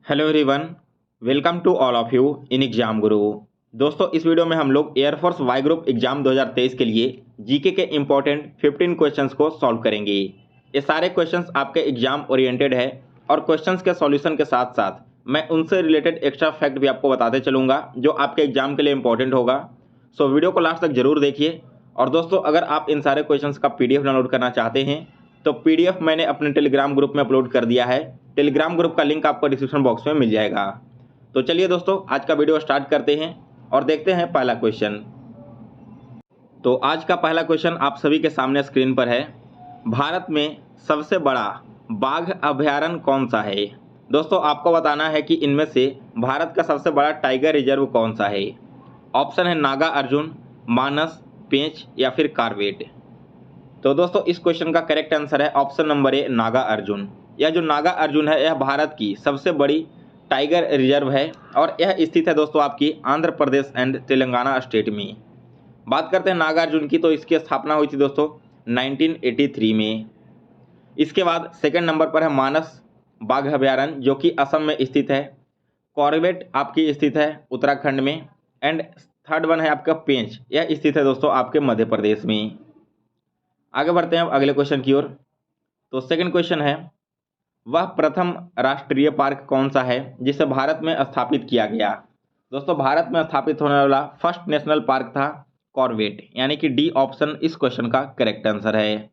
Hello everyone, welcome to all of you in exam Guru. दोस्तों, इस video में हम लोग एयरफोर्स वाई ग्रुप एग्जाम 2023 के लिए जीके के इंपॉर्टेंट 15 क्वेश्चंस को सॉल्व करेंगे। ये सारे क्वेश्चंस आपके एग्जाम ओरिएंटेड है और क्वेश्चंस के सॉल्यूशन के साथ साथ मैं उनसे रिलेटेड एक्स्ट्रा फैक्ट भी आपको बताते चलूंगा जो आपके एग्जाम के लिए इंपॉर्टेंट होगा। सो वीडियो को लास्ट तक जरूर देखिए। और दोस्तों, अगर आप इन सारे क्वेश्चंस का PDF डाउनलोड करना चाहते हैं तो PDF मैंने अपने टेलीग्राम ग्रुप में अपलोड कर दिया है। टेलीग्राम ग्रुप का लिंक आपको डिस्क्रिप्शन बॉक्स में मिल जाएगा। तो चलिए दोस्तों, आज का वीडियो स्टार्ट करते हैं और देखते हैं पहला क्वेश्चन। तो आज का पहला क्वेश्चन आप सभी के सामने स्क्रीन पर है। भारत में सबसे बड़ा बाघ अभयारण्य कौन सा है? दोस्तों, आपको बताना है कि इनमें से भारत का सबसे बड़ा टाइगर रिजर्व कौन सा है। ऑप्शन है नागा अर्जुन, मानस, पेंच या फिर कॉर्बेट। तो दोस्तों, इस क्वेश्चन का करेक्ट आंसर है option number A, Naga Arjun. यह जो नागा अर्जुन है यह भारत की सबसे बड़ी टाइगर रिजर्व है और यह स्थित है दोस्तों आपकी आंध्र प्रदेश एंड तेलंगाना स्टेट में। बात करते हैं नागा अर्जुन की, तो इसकी स्थापना हुई थी दोस्तों 1983 में। इसके बाद सेकंड नंबर पर है मानस बाघ अभयारण्य जो कि असम में स्थित है। कॉर्बेट आपकी स्थित है उत्तराखंड में। एंड थर्ड वन है आपका पेंच, यह स्थित है दोस्तों आपके मध्य प्रदेश में। आगे बढ़ते हैं अब अगले क्वेश्चन की ओर। तो सेकंड क्वेश्चन है, वह प्रथम राष्ट्रीय पार्क कौन सा है जिसे भारत में स्थापित किया गया? दोस्तों, भारत में स्थापित होने वाला फर्स्ट नेशनल पार्क था कॉर्बेट, यानी कि डी ऑप्शन इस क्वेश्चन का करेक्ट आंसर है।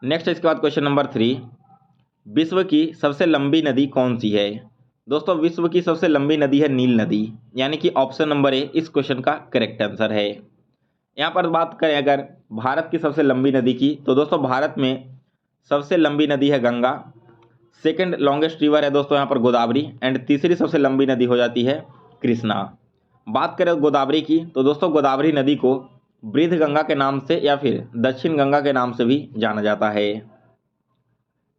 नेक्स्ट, इसके बाद क्वेश्चन नंबर 3, विश्व की सबसे लंबी नदी कौन सी है? दोस्तों, विश्व की सबसे लंबी नदी है नील नदी, यानी कि ऑप्शन नंबर ए इस क्वेश्चन का करेक्ट आंसर है। यहाँ पर बात करें अगर भारत की सबसे लंबी नदी की, तो दोस्तों भारत में सबसे लंबी नदी है गंगा। सेकंड लॉन्गेस्ट रिवर है दोस्तों यहाँ पर गोदावरी। एंड तीसरी सबसे लंबी नदी हो जाती है कृष्णा। बात करें गोदावरी की, तो दोस्तों गोदावरी नदी को वृद्ध गंगा के नाम से या फिर दक्षिण गंगा के नाम से भी जाना जाता है।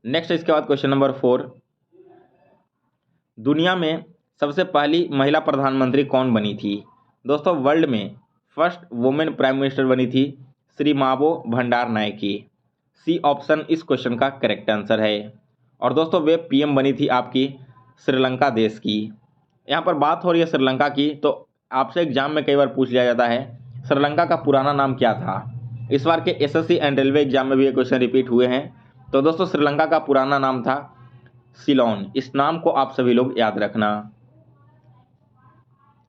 नेक्स्ट, इसके बाद क्वेश्चन नंबर 4, दुनिया में सबसे पहली महिला प्रधानमंत्री कौन बनी थी? दोस्तों, वर्ल्ड में फर्स्ट वुमेन प्राइम मिनिस्टर बनी थी श्री मावो भंडार नायकी। सी ऑप्शन इस क्वेश्चन का करेक्ट आंसर है। और दोस्तों, वे PM बनी थी आपकी श्रीलंका देश की। यहाँ पर बात हो रही है श्रीलंका की, तो आपसे एग्जाम में कई बार पूछ लिया जाता है श्रीलंका का पुराना नाम क्या था। इस बार के SSC एंड रेलवे एग्जाम में भी ये क्वेश्चन रिपीट हुए हैं। तो दोस्तों, श्रीलंका का पुराना नाम था सिलोन। इस नाम को आप सभी लोग याद रखना।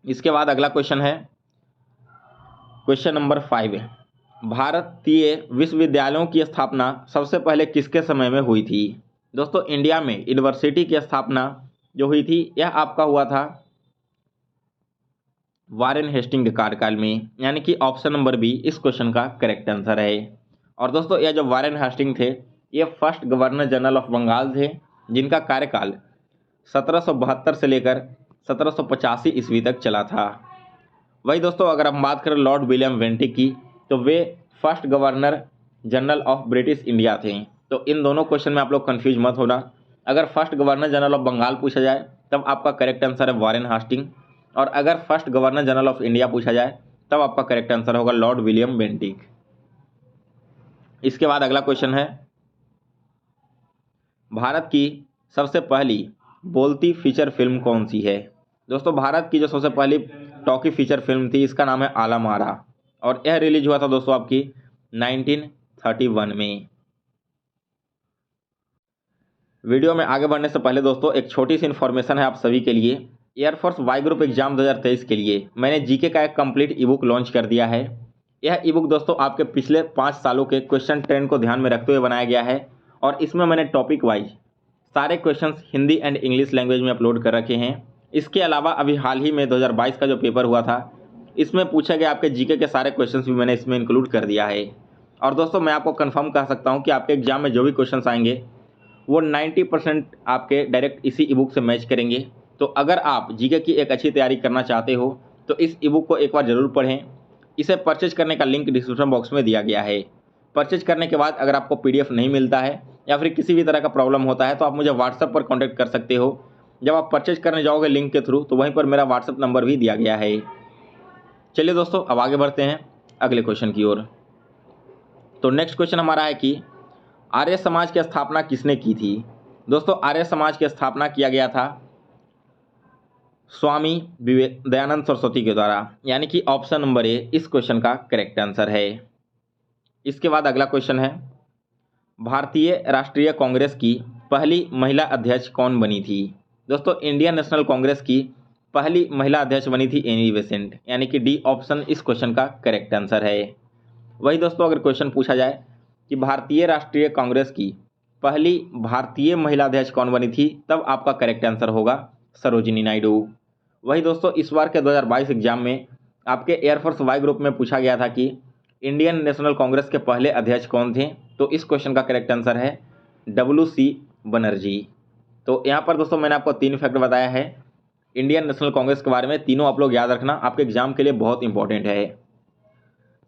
इसके बाद अगला क्वेश्चन है क्वेश्चन नंबर 5, भारतीय विश्वविद्यालयों की स्थापना सबसे पहले किसके समय में हुई थी? दोस्तों, इंडिया में यूनिवर्सिटी की स्थापना जो हुई थी यह आपका हुआ था वारेन हेस्टिंग के कार्यकाल में, यानी कि ऑप्शन नंबर बी इस क्वेश्चन का करेक्ट आंसर है। और दोस्तों, यह जो वारेन हेस्टिंग थे ये first governor general of Bengal थे जिनका कार्यकाल 1772 से लेकर 1785 ईस्वी तक चला था। वही दोस्तों, अगर हम बात करें लॉर्ड विलियम बेंटिक की, तो वे first governor general of British India थे। तो इन दोनों क्वेश्चन में आप लोग कंफ्यूज मत होना। अगर first governor general of Bengal पूछा जाए तब आपका करेक्ट आंसर है वारेन हेस्टिंग, और अगर first governor general of India पूछा जाए तब आपका करेक्ट आंसर होगा लॉर्ड विलियम बेंटिक। इसके बाद अगला क्वेश्चन है, भारत की सबसे पहली बोलती फीचर फिल्म कौन सी है? दोस्तों, भारत की जो सबसे पहली टॉकी फीचर फिल्म थी इसका नाम है आलम आरा, और यह रिलीज हुआ था दोस्तों आपकी 1931 में। वीडियो में आगे बढ़ने से पहले दोस्तों एक छोटी सी इन्फॉर्मेशन है आप सभी के लिए। एयरफोर्स वाई ग्रुप एग्जाम 2023 के लिए मैंने जीके का एक कंप्लीट ईबुक लॉन्च कर दिया है। यह ईबुक दोस्तों आपके पिछले 5 सालों के क्वेश्चन ट्रेंड को ध्यान में रखते हुए बनाया गया है, और इसमें मैंने टॉपिक वाइज सारे questions Hindi and English language में अपलोड कर रखे हैं। इसके अलावा अभी हाल ही में 2022 का जो पेपर हुआ था इसमें पूछे गए आपके जीके के सारे क्वेश्चंस भी मैंने इसमें इंक्लूड कर दिया है। और दोस्तों, मैं आपको कंफर्म कह सकता हूं कि आपके एग्जाम में जो भी क्वेश्चंस आएंगे वो 90% आपके डायरेक्ट इसी ईबुक से मैच करेंगे। तो अगर आप जीके की एक अच्छी तैयारी करना चाहते हो तो इस ईबुक को एक बार जरूर पढ़ें। इसे परचेज करने का लिंक डिस्क्रिप्शन बॉक्स में दिया गया है। परचेज करने के बाद अगर आपको PDF नहीं मिलता है या फिर किसी भी तरह का प्रॉब्लम होता है तो आप मुझे व्हाट्सएप पर कॉन्टैक्ट कर सकते हो। जब आप परचेज करने जाओगे लिंक के थ्रू तो वहीं पर मेरा व्हाट्सएप नंबर भी दिया गया है। चलिए दोस्तों, अब आगे बढ़ते हैं अगले क्वेश्चन की ओर। तो नेक्स्ट क्वेश्चन हमारा है कि आर्य समाज की स्थापना किसने की थी? दोस्तों आर्य समाज की स्थापना किया गया था स्वामी दयानंद सरस्वती के द्वारा, यानी कि ऑप्शन नंबर ए इस क्वेश्चन का करेक्ट आंसर है। इसके बाद अगला क्वेश्चन है, भारतीय राष्ट्रीय कांग्रेस की पहली महिला अध्यक्ष कौन बनी थी? दोस्तों इंडियन नेशनल कांग्रेस की पहली महिला अध्यक्ष बनी थी एनी बेसेंट, यानी कि डी ऑप्शन इस क्वेश्चन का करेक्ट आंसर है। वही दोस्तों अगर क्वेश्चन पूछा जाए कि भारतीय राष्ट्रीय कांग्रेस की पहली भारतीय महिला अध्यक्ष कौन बनी थी, तब आपका करेक्ट आंसर होगा सरोजिनी नायडू। वही दोस्तों इस बार के 2022 एग्जाम में आपके एयरफोर्स वाई ग्रुप में पूछा गया था कि इंडियन नेशनल कांग्रेस के पहले अध्यक्ष कौन थे, तो इस क्वेश्चन का करेक्ट आंसर है WC बनर्जी। तो यहाँ पर दोस्तों मैंने आपको 3 फैक्ट बताया है इंडियन नेशनल कांग्रेस के बारे में, तीनों आप लोग याद रखना, आपके एग्जाम के लिए बहुत इंपॉर्टेंट है।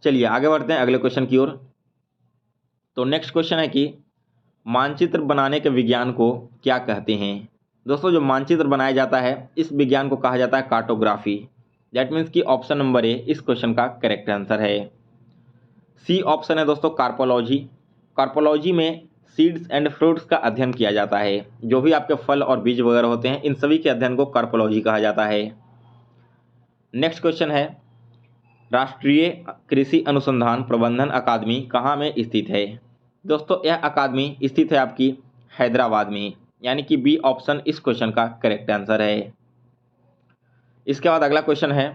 चलिए आगे बढ़ते हैं अगले क्वेश्चन की ओर। तो नेक्स्ट क्वेश्चन है कि मानचित्र बनाने के विज्ञान को क्या कहते हैं? दोस्तों जो मानचित्र बनाया जाता है इस विज्ञान को कहा जाता है कार्टोग्राफी। दैट मीन्स कि ऑप्शन नंबर ए इस क्वेश्चन का करेक्ट आंसर है। सी ऑप्शन है दोस्तों कार्पोलॉजी। कार्पोलॉजी में सीड्स एंड फ्रूट्स का अध्ययन किया जाता है, जो भी आपके फल और बीज वगैरह होते हैं इन सभी के अध्ययन को कार्पोलॉजी कहा जाता है। नेक्स्ट क्वेश्चन है, राष्ट्रीय कृषि अनुसंधान प्रबंधन अकादमी कहाँ में स्थित है? दोस्तों यह अकादमी स्थित है आपकी हैदराबाद में, यानी कि बी ऑप्शन इस क्वेश्चन का करेक्ट आंसर है। इसके बाद अगला क्वेश्चन है,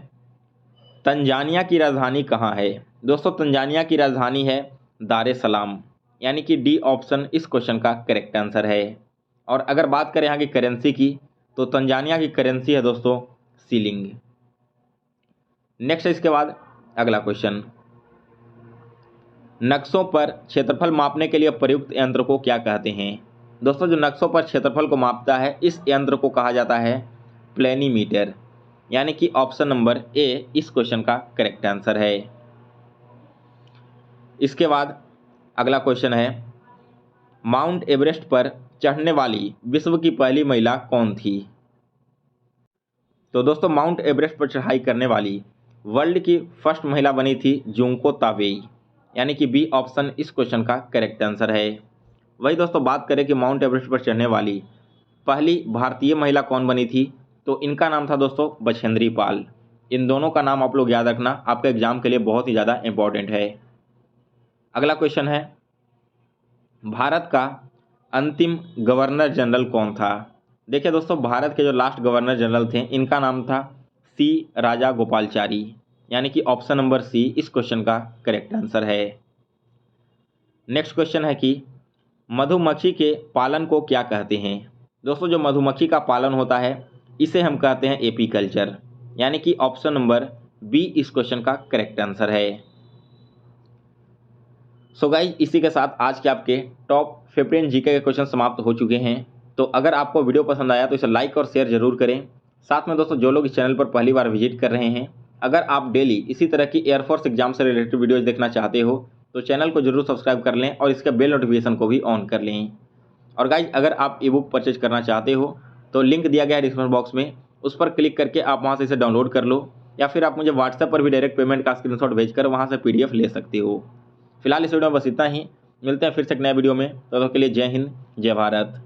तंजानिया की राजधानी कहाँ है? दोस्तों तंजानिया की राजधानी है दार ए सलाम, यानी कि डी ऑप्शन इस क्वेश्चन का करेक्ट आंसर है। और अगर बात करें यहाँ की करेंसी की, तो तंजानिया की करेंसी है दोस्तों सीलिंग। नेक्स्ट इसके बाद अगला क्वेश्चन, नक्शों पर क्षेत्रफल मापने के लिए प्रयुक्त यंत्र को क्या कहते हैं? दोस्तों जो नक्शों पर क्षेत्रफल को मापता है इस यंत्र को कहा जाता है प्लेनीमीटर, यानी कि ऑप्शन नंबर ए इस क्वेश्चन का करेक्ट आंसर है। इसके बाद अगला क्वेश्चन है, माउंट एवरेस्ट पर चढ़ने वाली विश्व की पहली महिला कौन थी? तो दोस्तों माउंट एवरेस्ट पर चढ़ाई करने वाली वर्ल्ड की फर्स्ट महिला बनी थी जुंको ताबेई, यानी कि बी ऑप्शन इस क्वेश्चन का करेक्ट आंसर है। वही दोस्तों बात करें कि माउंट एवरेस्ट पर चढ़ने वाली पहली भारतीय महिला कौन बनी थी, तो इनका नाम था दोस्तों बछेंद्री पाल। इन दोनों का नाम आप लोग याद रखना, आपके एग्जाम के लिए बहुत ही ज़्यादा इंपॉर्टेंट है। अगला क्वेश्चन है, भारत का अंतिम गवर्नर जनरल कौन था? देखिए दोस्तों भारत के जो लास्ट गवर्नर जनरल थे इनका नाम था सी राजा गोपालचारी, यानी कि ऑप्शन नंबर सी इस क्वेश्चन का करेक्ट आंसर है। नेक्स्ट क्वेश्चन है कि मधुमक्खी के पालन को क्या कहते हैं? दोस्तों जो मधुमक्खी का पालन होता है इसे हम कहते हैं एपीकल्चर, यानी कि ऑप्शन नंबर बी इस क्वेश्चन का करेक्ट आंसर है। सो गाइस इसी के साथ आज के आपके टॉप 15 जीके के क्वेश्चन समाप्त हो चुके हैं। तो अगर आपको वीडियो पसंद आया तो इसे लाइक और शेयर जरूर करें। साथ में दोस्तों जो लोग इस चैनल पर पहली बार विजिट कर रहे हैं, अगर आप डेली इसी तरह की एयरफोर्स एग्जाम से रिलेटेड वीडियोज़ देखना चाहते हो तो चैनल को जरूर सब्सक्राइब कर लें और इसके बेल नोटिफिकेशन को भी ऑन कर लें। और गाइज अगर आप ई बुक परचेज करना चाहते हो तो लिंक दिया गया है डिस्क्रिप्शन बॉक्स में, उस पर क्लिक करके आप वहां से इसे डाउनलोड कर लो, या फिर आप मुझे व्हाट्सएप पर भी डायरेक्ट पेमेंट का स्क्रीनशॉट भेजकर वहां से PDF ले सकते हो। फिलहाल इस वीडियो में बस इतना ही, मिलते हैं फिर से एक नए वीडियो में, तब तक के लिए जय हिंद जय भारत।